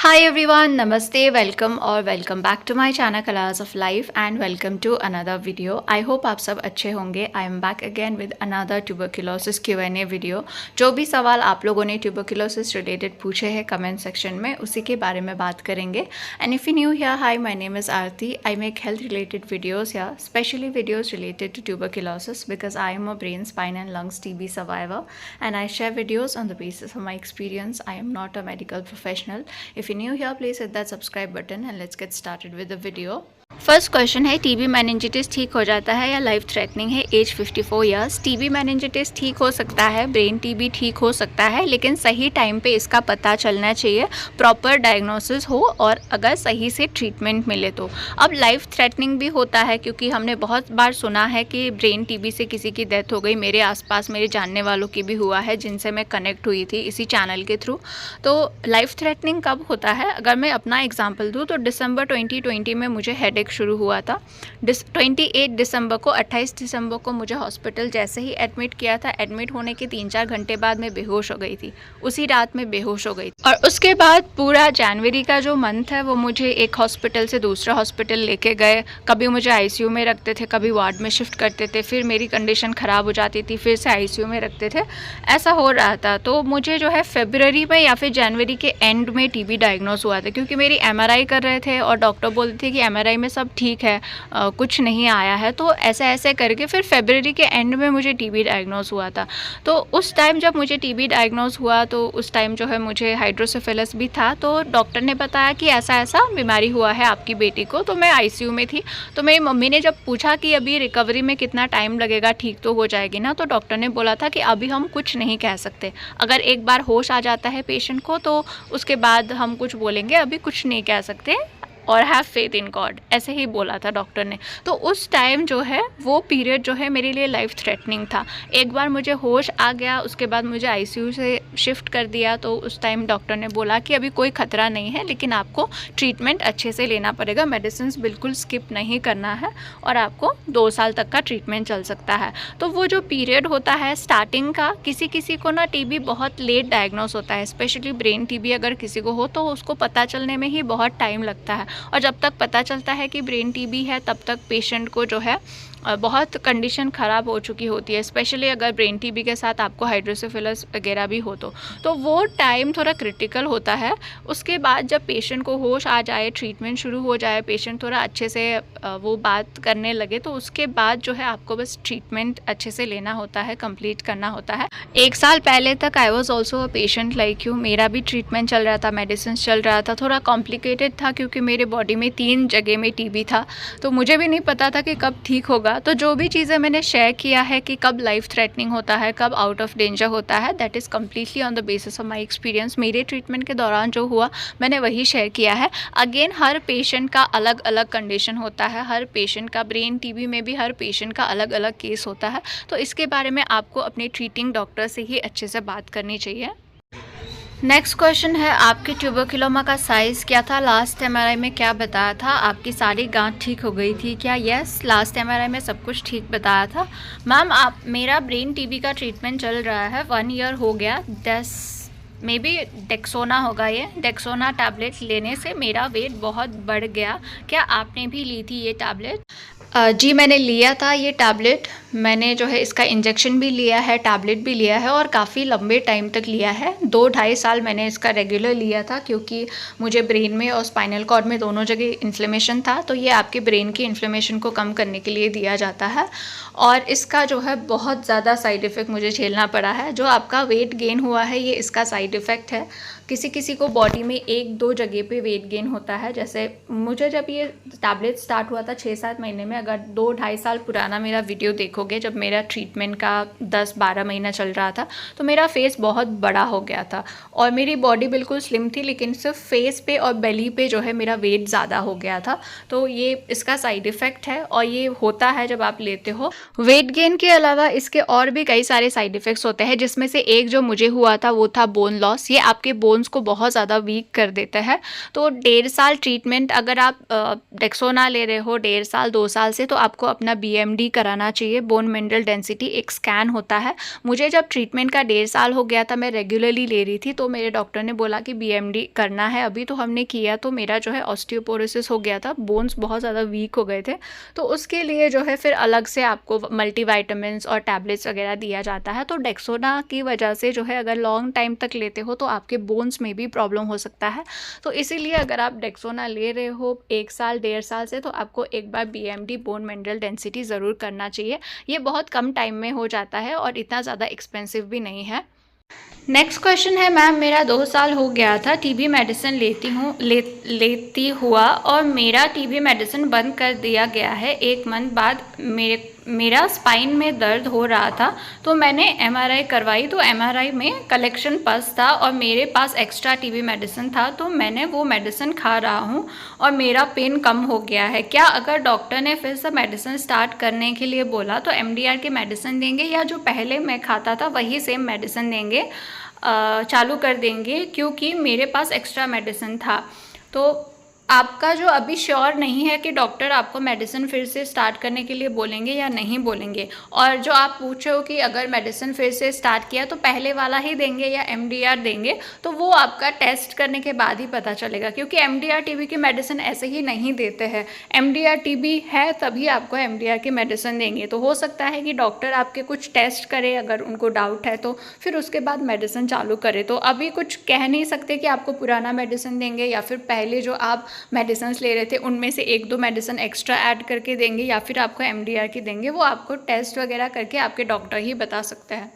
Hi everyone, Namaste, welcome और welcome back to my channel Colors of Life and welcome to another video. I hope आप सब अच्छे होंगे. I am back again with another tuberculosis Q&A video. जो भी सवाल आप लोगों ने tuberculosis related पूछे हैं comment section में उसी के बारे में बात करेंगे. And if you're new here, hi, my name is Aarti. I make health related videos here, especially videos related to tuberculosis because I am a brain, spine and lungs TB survivor and I share videos on the basis of my experience. I am not a medical professional. If you're new here, please hit that subscribe button and let's get started with the video. First question है, TB meningitis ठीक हो जाता है या life threatening है as 54 years. TB meningitis ठीक हो सकता है, ब्रेन टीबी ठीक हो सकता है, लेकिन सही टाइम पे इसका पता चलना चाहिए, प्रॉपर डायग्नोसिस हो और अगर सही से ट्रीटमेंट मिले तो। अब लाइफ थ्रेटनिंग भी होता है क्योंकि हमने बहुत बार सुना है कि ब्रेन टीबी से किसी की डेथ हो गई। मेरे आसपास मेरे जानने वालों की भी हुआ है जिनसे मैं कनेक्ट हुई थी इसी चैनल के थ्रू। तो लाइफ थ्रेटनिंग कब होता है, अगर मैं अपना एग्जाम्पल दूँ तो दिसंबर 2020 में मुझे हेडेक शुरू हुआ था। 28 दिसंबर को 28 दिसंबर को मुझे हॉस्पिटल जैसे ही एडमिट किया था, एडमिट होने के 3-4 घंटे बाद मैं बेहोश हो गई थी। उसी रात में बेहोश हो गई थी और उसके बाद पूरा जनवरी का जो मंथ है वो मुझे एक हॉस्पिटल से दूसरा हॉस्पिटल लेके गए। कभी मुझे आईसीयू में रखते थे, कभी वार्ड में शिफ्ट करते थे, फिर मेरी कंडीशन ख़राब हो जाती थी, फिर से आईसीयू में रखते थे, ऐसा हो रहा था। तो मुझे जो है फरवरी में या फिर जनवरी के एंड में टीबी डायग्नोस हुआ था क्योंकि मेरी एमआरआई कर रहे थे और डॉक्टर बोलते थे कि एमआरआई में सब ठीक है, कुछ नहीं आया है। तो ऐसे ऐसे करके फिर फरवरी के एंड में मुझे टीबी डायग्नोस हुआ था। तो उस टाइम जब मुझे टीबी डायग्नोस हुआ तो उस टाइम जो है मुझे हाइड्रोसेफेलस भी था। तो डॉक्टर ने बताया कि ऐसा ऐसा बीमारी हुआ है आपकी बेटी को। तो मैं आईसीयू में थी। तो मेरी मम्मी ने जब पूछा कि अभी रिकवरी में कितना टाइम लगेगा, ठीक तो हो जाएगी ना, तो डॉक्टर ने बोला था कि अभी हम कुछ नहीं कह सकते, अगर एक बार होश आ जाता है पेशेंट को तो उसके बाद हम कुछ बोलेंगे, अभी कुछ नहीं कह सकते और हैव फेथ इन गॉड, ऐसे ही बोला था डॉक्टर ने। तो उस टाइम जो है वो पीरियड जो है मेरे लिए लाइफ थ्रेटनिंग था। एक बार मुझे होश आ गया, उसके बाद मुझे आईसीयू से शिफ्ट कर दिया। तो उस टाइम डॉक्टर ने बोला कि अभी कोई ख़तरा नहीं है, लेकिन आपको ट्रीटमेंट अच्छे से लेना पड़ेगा, मेडिसिन बिल्कुल स्किप नहीं करना है और आपको 2 साल तक का ट्रीटमेंट चल सकता है। तो वो जो पीरियड होता है स्टार्टिंग का, किसी किसी को ना टीबी बहुत लेट डायग्नोस होता है, स्पेशली ब्रेन टीबी अगर किसी को हो तो उसको पता चलने में ही बहुत टाइम लगता है। और जब तक पता चलता है कि ब्रेन टीबी है तब तक पेशेंट को जो है बहुत कंडीशन ख़राब हो चुकी होती है, स्पेशली अगर ब्रेन टीबी के साथ आपको हाइड्रोसेफेलस वगैरह भी हो तो वो टाइम थोड़ा क्रिटिकल होता है। उसके बाद जब पेशेंट को होश आ जाए, ट्रीटमेंट शुरू हो जाए, पेशेंट थोड़ा अच्छे से वो बात करने लगे, तो उसके बाद जो है आपको बस ट्रीटमेंट अच्छे से लेना होता है, कंप्लीट करना होता है। 1 साल पहले तक I was also a patient like you. मेरा भी ट्रीटमेंट चल रहा था, मेडिसिन चल रहा था, थोड़ा कॉम्प्लिकेटेड था क्योंकि मेरे बॉडी में 3 जगह में टीबी था। तो मुझे भी नहीं पता था कि कब ठीक होगा। तो जो भी चीज़ें मैंने शेयर किया है कि कब लाइफ थ्रेटनिंग होता है, कब आउट ऑफ डेंजर होता है, that is completely on the basis of my experience. मेरे ट्रीटमेंट के दौरान जो हुआ मैंने वही शेयर किया है। अगेन हर पेशेंट का अलग अलग कंडीशन होता है, हर पेशेंट का, ब्रेन टीबी में भी हर पेशेंट का अलग अलग केस होता है। तो इसके बारे में आपको अपने ट्रीटिंग डॉक्टर से ही अच्छे से बात करनी चाहिए। नेक्स्ट क्वेश्चन है, आपकी ट्यूबरक्लोमा का साइज़ क्या था, लास्ट एमआरआई में क्या बताया था, आपकी सारी गांठ ठीक हो गई थी क्या? यस, लास्ट एमआरआई में सब कुछ ठीक बताया था। मैम आप, मेरा ब्रेन टीबी का ट्रीटमेंट चल रहा है, 1 ईयर हो गया। 10 मे बी डेक्सोना होगा, ये डेक्सोना टैबलेट लेने से मेरा वेट बहुत बढ़ गया। क्या आपने भी ली थी ये टैबलेट? जी मैंने लिया था ये टैबलेट। मैंने जो है इसका इंजेक्शन भी लिया है, टैबलेट भी लिया है और काफ़ी लंबे टाइम तक लिया है। 2-2.5 साल मैंने इसका रेगुलर लिया था क्योंकि मुझे ब्रेन में और स्पाइनल कॉर्ड में दोनों जगह इन्फ्लेमेशन था। तो ये आपके ब्रेन की इन्फ्लेमेशन को कम करने के लिए दिया जाता है और इसका जो है बहुत ज़्यादा साइड इफ़ेक्ट मुझे झेलना पड़ा है। जो आपका वेट गेन हुआ है ये इसका साइड इफ़ेक्ट है। किसी किसी को बॉडी में 1-2 जगह पे वेट गेन होता है। जैसे मुझे जब ये टैबलेट स्टार्ट हुआ था 6-7 महीने में, अगर 2-2.5 साल पुराना मेरा वीडियो देखोगे जब मेरा ट्रीटमेंट का 10-12 महीना चल रहा था, तो मेरा फेस बहुत बड़ा हो गया था और मेरी बॉडी बिल्कुल स्लिम थी, लेकिन सिर्फ फेस पे और बेली पे जो है मेरा वेट ज़्यादा हो गया था। तो ये इसका साइड इफ़ेक्ट है और ये होता है जब आप लेते हो। वेट गेन के अलावा इसके और भी कई सारे साइड इफ़ेक्ट्स होते हैं, जिसमें से एक जो मुझे हुआ था वो था बोन लॉस। ये आपके बोन्स को बहुत ज़्यादा वीक कर देता है। तो 1.5 साल ट्रीटमेंट, अगर आप डेक्सोना ले रहे हो 1.5 साल 2 साल से, तो आपको अपना बीएमडी कराना चाहिए, बोन मिनरल डेंसिटी एक स्कैन होता है। मुझे जब ट्रीटमेंट का 1.5 साल हो गया था, मैं रेगुलरली ले रही थी, तो मेरे डॉक्टर ने बोला कि BMD करना है अभी। तो हमने किया, तो मेरा जो है ऑस्टियोपोरोसिस हो गया था, बोन्स बहुत ज़्यादा वीक हो गए थे। तो उसके लिए जो है फिर अलग से आपको मल्टीविटामिन्स और टैबलेट्स वगैरह दिया जाता है। तो डेक्सोना की वजह से जो है अगर लॉन्ग टाइम तक लेते हो तो आपके बोन्स में भी प्रॉब्लम हो सकता है। तो इसीलिए अगर आप डेक्सोना ले रहे हो 1 साल 1.5 साल से, तो आपको एक बार BMD बोन मिनरल डेंसिटी ज़रूर करना चाहिए। ये बहुत कम टाइम में हो जाता है और इतना ज़्यादा एक्सपेंसिव भी नहीं है। नेक्स्ट क्वेश्चन है, मैम मेरा 2 साल हो गया था TB मेडिसिन लेती हुआ और मेरा TB मेडिसिन बंद कर दिया गया है। 1 मंथ बाद मेरा स्पाइन में दर्द हो रहा था, तो मैंने MRI करवाई, तो MRI में कलेक्शन पस था और मेरे पास एक्स्ट्रा TB मेडिसिन था, तो मैंने वो मेडिसिन खा रहा हूँ और मेरा पेन कम हो गया है। क्या अगर डॉक्टर ने फिर से मेडिसिन स्टार्ट करने के लिए बोला तो MDR की मेडिसिन देंगे या जो पहले मैं खाता था वही सेम मेडिसिन देंगे, चालू कर देंगे, क्योंकि मेरे पास एक्स्ट्रा मेडिसिन था। तो आपका जो अभी श्योर नहीं है कि डॉक्टर आपको मेडिसिन फिर से स्टार्ट करने के लिए बोलेंगे या नहीं बोलेंगे। और जो आप पूछ रहे हो कि अगर मेडिसिन फिर से स्टार्ट किया तो पहले वाला ही देंगे या MDR देंगे, तो वो आपका टेस्ट करने के बाद ही पता चलेगा, क्योंकि MDR TB की मेडिसिन ऐसे ही नहीं देते हैं। MDR TB है तभी आपको MDR की मेडिसिन देंगे। तो हो सकता है कि डॉक्टर आपके कुछ टेस्ट करे, अगर उनको डाउट है तो फिर उसके बाद मेडिसिन चालू करे। तो अभी कुछ कह नहीं सकते कि आपको पुराना मेडिसिन देंगे या फिर पहले जो आप मेडिसिन ले रहे थे उनमें से 1-2 मेडिसिन एक्स्ट्रा ऐड करके देंगे या फिर आपको MDR की देंगे। वो आपको टेस्ट वगैरह करके आपके डॉक्टर ही बता सकते हैं।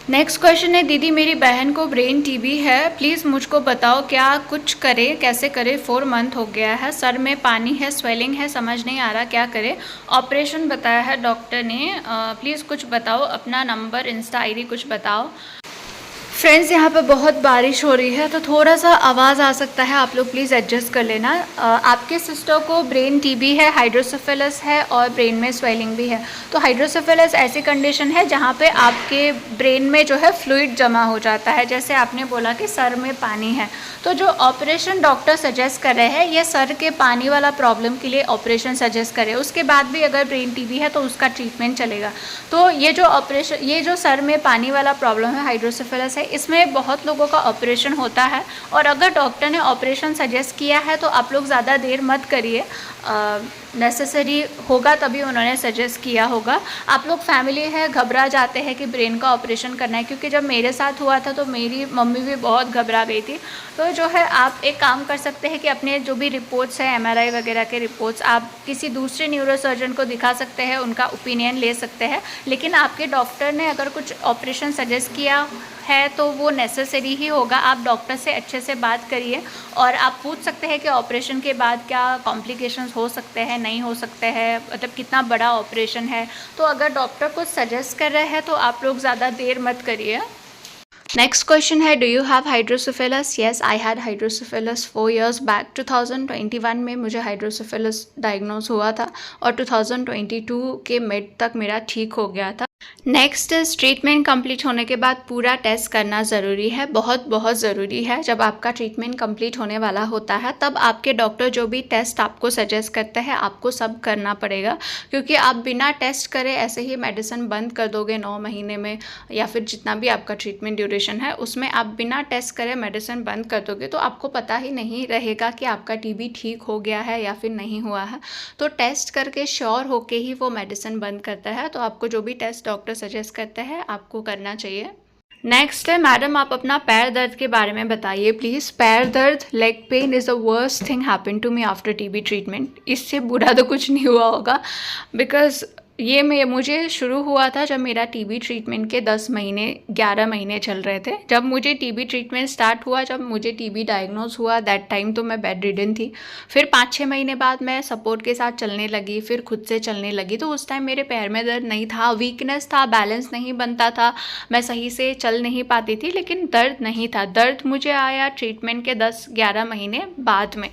नेक्स्ट क्वेश्चन है, दीदी मेरी बहन को ब्रेन TB है, प्लीज़ मुझको बताओ क्या कुछ करे, कैसे करे। 4 मंथ हो गया है, सर में पानी है, स्वेलिंग है, समझ नहीं आ रहा क्या करे। ऑपरेशन बताया है डॉक्टर ने, प्लीज़ कुछ बताओ, अपना नंबर इंस्टा ID कुछ बताओ। फ्रेंड्स यहाँ पे बहुत बारिश हो रही है तो थोड़ा सा आवाज़ आ सकता है, आप लोग प्लीज़ एडजस्ट कर लेना। आपके सिस्टर को ब्रेन TB है, हाइड्रोसेफेलस है और ब्रेन में स्वेलिंग भी है। तो हाइड्रोसेफेलस ऐसी कंडीशन है जहाँ पे आपके ब्रेन में जो है फ्लूइड जमा हो जाता है, जैसे आपने बोला कि सर में पानी है। तो जो ऑपरेशन डॉक्टर सजेस्ट कर रहे हैं ये सर के पानी वाला प्रॉब्लम के लिए ऑपरेशन सजेस्ट करे। उसके बाद भी अगर ब्रेन TB है तो उसका ट्रीटमेंट चलेगा। तो ये जो ऑपरेशन, ये जो सर में पानी वाला प्रॉब्लम है, हाइड्रोसेफेलस है, इसमें बहुत लोगों का ऑपरेशन होता है। और अगर डॉक्टर ने ऑपरेशन सजेस्ट किया है तो आप लोग ज़्यादा देर मत करिए, नेसेसरी होगा तभी उन्होंने सजेस्ट किया होगा। आप लोग फैमिली है घबरा जाते हैं कि ब्रेन का ऑपरेशन करना है, क्योंकि जब मेरे साथ हुआ था तो मेरी मम्मी भी बहुत घबरा गई थी। तो जो है आप एक काम कर सकते हैं कि अपने जो भी रिपोर्ट्स हैं, MRI वगैरह के रिपोर्ट्स, आप किसी दूसरे न्यूरोसर्जन को दिखा सकते हैं, उनका ओपिनियन ले सकते हैं। लेकिन आपके डॉक्टर ने अगर कुछ ऑपरेशन सजेस्ट किया है तो वो नेसेसरी ही होगा। आप डॉक्टर से अच्छे से बात करिए और आप पूछ सकते हैं कि ऑपरेशन के बाद क्या कॉम्प्लिकेशंस हो सकते हैं, नहीं हो सकते हैं, मतलब कितना बड़ा ऑपरेशन है। तो अगर डॉक्टर कुछ सजेस्ट कर रहे हैं तो आप लोग ज़्यादा देर मत करिए। नेक्स्ट क्वेश्चन है, do you have hydrocephalus? Yes, I had hydrocephalus 4 years back. 2021 में मुझे हाइड्रोसेफेलस डायग्नोज हुआ था और 2022 के मिड तक मेरा ठीक हो गया था। नेक्स्ट इज ट्रीटमेंट कंप्लीट होने के बाद पूरा टेस्ट करना ज़रूरी है, बहुत बहुत ज़रूरी है। जब आपका ट्रीटमेंट कंप्लीट होने वाला होता है तब आपके डॉक्टर जो भी टेस्ट आपको सजेस्ट करते हैं आपको सब करना पड़ेगा, क्योंकि आप बिना टेस्ट करे ऐसे ही मेडिसिन बंद कर दोगे 9 महीने में, या फिर जितना भी आपका ट्रीटमेंट ड्यूरेशन है उसमें आप बिना टेस्ट करे मेडिसिन बंद कर दोगे तो आपको पता ही नहीं रहेगा कि आपका TB ठीक हो गया है या फिर नहीं हुआ है। तो टेस्ट करके श्योर होके ही वो मेडिसिन बंद करता है। तो आपको जो भी टेस्ट डॉक्टर सजेस्ट करते हैं आपको करना चाहिए। नेक्स्ट है, मैडम आप अपना पैर दर्द के बारे में बताइए प्लीज़। पैर दर्द, leg pain is the worst thing happen to me after TB treatment. इससे बुरा तो कुछ नहीं हुआ होगा, बिकॉज ये मुझे शुरू हुआ था जब मेरा TB ट्रीटमेंट के 11 महीने चल रहे थे। जब मुझे TB ट्रीटमेंट स्टार्ट हुआ, जब मुझे TB डायग्नोज हुआ, दैट टाइम तो मैं बेड रिडन थी। फिर 5-6 महीने बाद मैं सपोर्ट के साथ चलने लगी, फिर खुद से चलने लगी। तो उस टाइम मेरे पैर में दर्द नहीं था, वीकनेस था, बैलेंस नहीं बनता था, मैं सही से चल नहीं पाती थी, लेकिन दर्द नहीं था। दर्द मुझे आया ट्रीटमेंट के 10-11 महीने बाद में,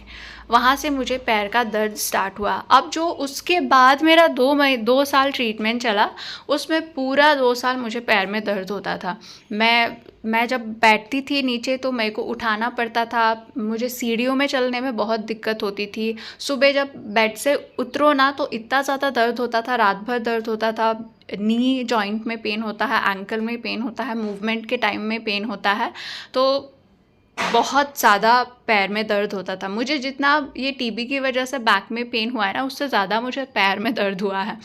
वहाँ से मुझे पैर का दर्द स्टार्ट हुआ। अब जो उसके बाद मेरा 2 साल ट्रीटमेंट चला, उसमें पूरा 2 साल मुझे पैर में दर्द होता था। मैं मैं जब बैठती थी नीचे तो मेरे को उठाना पड़ता था, मुझे सीढ़ियों में चलने में बहुत दिक्कत होती थी। सुबह जब बेड से उतरो ना तो इतना ज़्यादा दर्द होता था, रात भर दर्द होता था, नी जॉइंट में पेन होता है, एंकल में पेन होता है, मूवमेंट के टाइम में पेन होता है, तो बहुत ज़्यादा पैर में दर्द होता था मुझे। जितना ये टीबी की वजह से बैक में पेन हुआ है ना, उससे ज़्यादा मुझे पैर में दर्द हुआ है।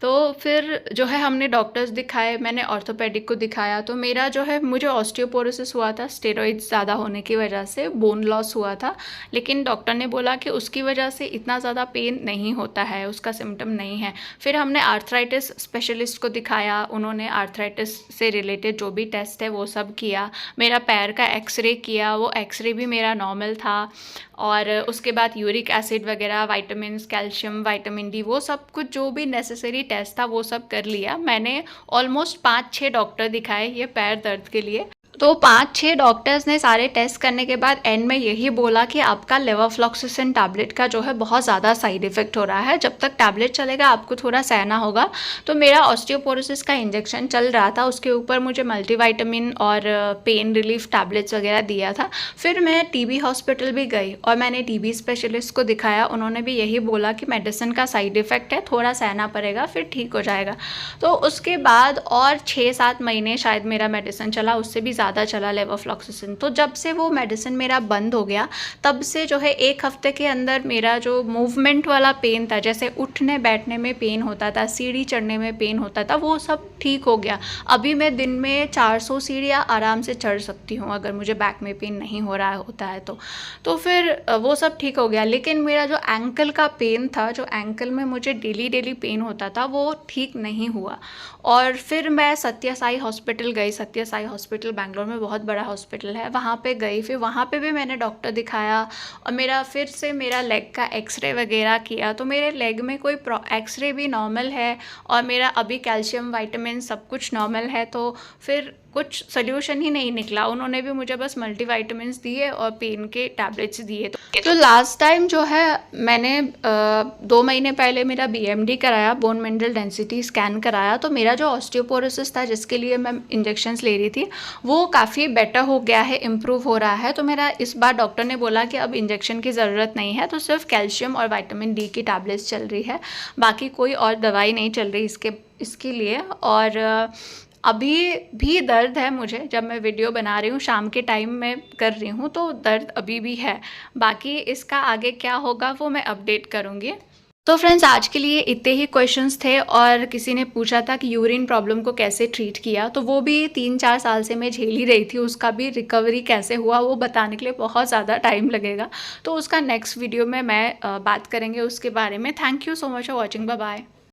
तो फिर जो है हमने डॉक्टर्स दिखाए, मैंने ऑर्थोपेडिक को दिखाया, तो मेरा जो है मुझे ऑस्टियोपोरोसिस हुआ था स्टेरॉइड्स ज़्यादा होने की वजह से, बोन लॉस हुआ था। लेकिन डॉक्टर ने बोला कि उसकी वजह से इतना ज़्यादा पेन नहीं होता है, उसका सिम्टम नहीं है। फिर हमने आर्थराइटिस स्पेशलिस्ट को दिखाया, उन्होंने आर्थराइटिस से रिलेटेड जो भी टेस्ट है वो सब किया, मेरा पैर का एक्सरे किया, वो एक्सरे भी मेरा नॉर्मल था। और उसके बाद यूरिक एसिड वगैरह, विटामिन्स, कैल्शियम, विटामिन डी, वो सब कुछ जो भी नेसेसरी टेस्ट था वो सब कर लिया। मैंने ऑलमोस्ट 5-6 डॉक्टर दिखाए ये पैर दर्द के लिए। तो 5-6 डॉक्टर्स ने सारे टेस्ट करने के बाद एंड में यही बोला कि आपका लेवोफ्लॉक्सासिन टैबलेट का जो है बहुत ज़्यादा साइड इफ़ेक्ट हो रहा है, जब तक टैबलेट चलेगा आपको थोड़ा सहना होगा। तो मेरा ऑस्टियोपोरोसिस का इंजेक्शन चल रहा था, उसके ऊपर मुझे मल्टीविटामिन और पेन रिलीफ टैबलेट्स वगैरह दिया था। फिर मैं टीबी हॉस्पिटल भी गई और मैंने टीबी स्पेशलिस्ट को दिखाया, उन्होंने भी यही बोला कि मेडिसिन का साइड इफ़ेक्ट है, थोड़ा सहना पड़ेगा, फिर ठीक हो जाएगा। तो उसके बाद और 6-7 महीने शायद मेरा मेडिसिन चला, उससे भी ज़्यादा चला लेवोफ्लॉक्सासिन। तो जब से वो मेडिसिन मेरा बंद हो गया, तब से जो है 1 हफ्ते के अंदर मेरा जो मूवमेंट वाला पेन था, जैसे उठने बैठने में पेन होता था, सीढ़ी चढ़ने में पेन होता था, वो सब ठीक हो गया। अभी मैं दिन में 400 सीढ़ियाँ आराम से चढ़ सकती हूँ अगर मुझे बैक में पेन नहीं हो रहा होता है तो फिर वो सब ठीक हो गया। लेकिन मेरा जो एंकल का पेन था, जो एंकल में मुझे डेली पेन होता था, वो ठीक नहीं हुआ। और फिर मैं सत्य साई हॉस्पिटल गई, सत्य साई हॉस्पिटल बैंगलोर में बहुत बड़ा हॉस्पिटल है, वहाँ पे गई। फिर वहाँ पे भी मैंने डॉक्टर दिखाया और मेरा फिर से मेरा लेग का एक्सरे वगैरह किया, तो मेरे लेग में कोई एक्सरे भी नॉर्मल है और मेरा अभी कैल्शियम, विटामिन सब कुछ नॉर्मल है। तो फिर कुछ सोल्यूशन ही नहीं निकला, उन्होंने भी मुझे बस मल्टीविटामिन्स दिए और पेन के टैबलेट्स दिए। तो लास्ट टाइम जो है मैंने 2 महीने पहले मेरा BMD कराया, बोन मिनरल डेंसिटी स्कैन कराया, तो मेरा जो ऑस्टियोपोरोसिस था जिसके लिए मैं इंजेक्शंस ले रही थी वो काफ़ी बेटर हो गया है, इम्प्रूव हो रहा है। तो मेरा इस बार डॉक्टर ने बोला कि अब इंजेक्शन की ज़रूरत नहीं है, तो सिर्फ कैल्शियम और विटामिन डी की टैबलेट्स चल रही है, बाकी कोई और दवाई नहीं चल रही इसके लिए। और अभी भी दर्द है मुझे, जब मैं वीडियो बना रही हूँ शाम के टाइम में कर रही हूँ तो दर्द अभी भी है। बाकी इसका आगे क्या होगा वो मैं अपडेट करूँगी। तो फ्रेंड्स आज के लिए इतने ही क्वेश्चंस थे। और किसी ने पूछा था कि यूरिन प्रॉब्लम को कैसे ट्रीट किया, तो वो भी 3-4 साल से मैं झेल ही रही थी, उसका भी रिकवरी कैसे हुआ वो बताने के लिए बहुत ज़्यादा टाइम लगेगा। तो उसका नेक्स्ट वीडियो में मैं बात करेंगे उसके बारे में। Thank you so much for watching, bye bye.